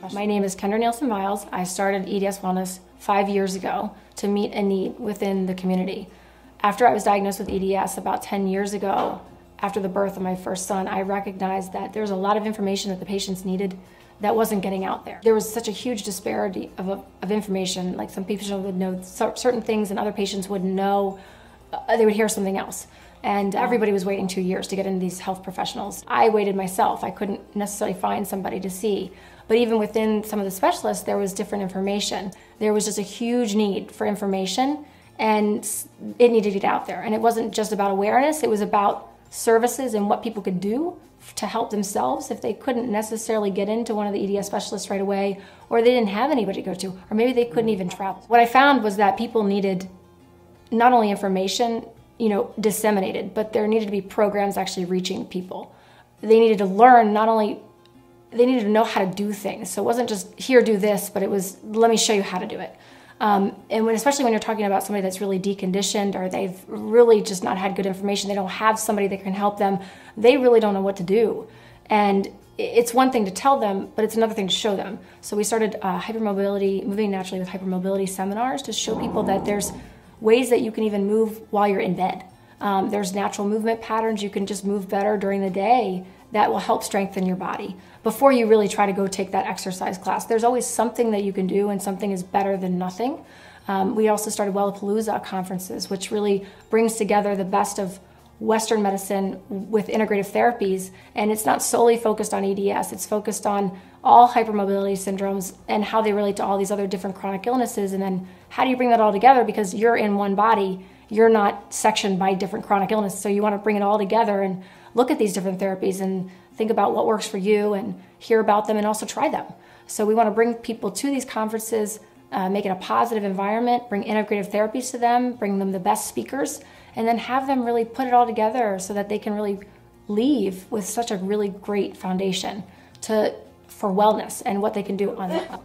My name is Kendra Nielsen-Viles. I started EDS Wellness 5 years ago to meet a need within the community. After I was diagnosed with EDS about 10 years ago, after the birth of my first son, I recognized that there was a lot of information that the patients needed that wasn't getting out there. There was such a huge disparity of information. Like, some patients would know certain things and other patients wouldn't know. They would hear something else. And everybody was waiting 2 years to get into these health professionals. I waited myself. I couldn't necessarily find somebody to see. But even within some of the specialists, there was different information. There was just a huge need for information, and it needed to get out there. And it wasn't just about awareness, it was about services and what people could do to help themselves if they couldn't necessarily get into one of the EDS specialists right away, or they didn't have anybody to go to, or maybe they couldn't even travel. What I found was that people needed not only information, disseminated, but there needed to be programs actually reaching people. They needed to learn, they needed to know how to do things. So it wasn't just, here, do this, but it was, let me show you how to do it. Especially when you're talking about somebody that's really deconditioned, or they've really just not had good information, they don't have somebody that can help them, they really don't know what to do. And it's one thing to tell them, but it's another thing to show them. So we started hypermobility, moving naturally with hypermobility seminars to show people that there's ways that you can even move while you're in bed. There's natural movement patterns. You can just move better during the day that will help strengthen your body before you really try to go take that exercise class. There's always something that you can do, and something is better than nothing. We also started Wellapalooza conferences, which really brings together the best of Western medicine with integrative therapies, and it's not solely focused on EDS, it's focused on all hypermobility syndromes and how they relate to all these other different chronic illnesses, and then how do you bring that all together, because you're in one body, you're not sectioned by different chronic illnesses, so you want to bring it all together and look at these different therapies and think about what works for you and hear about them and also try them. So we want to bring people to these conferences, make it a positive environment, bring integrative therapies to them, bring them the best speakers, and then have them really put it all together so that they can really leave with such a really great foundation for wellness and what they can do on their own.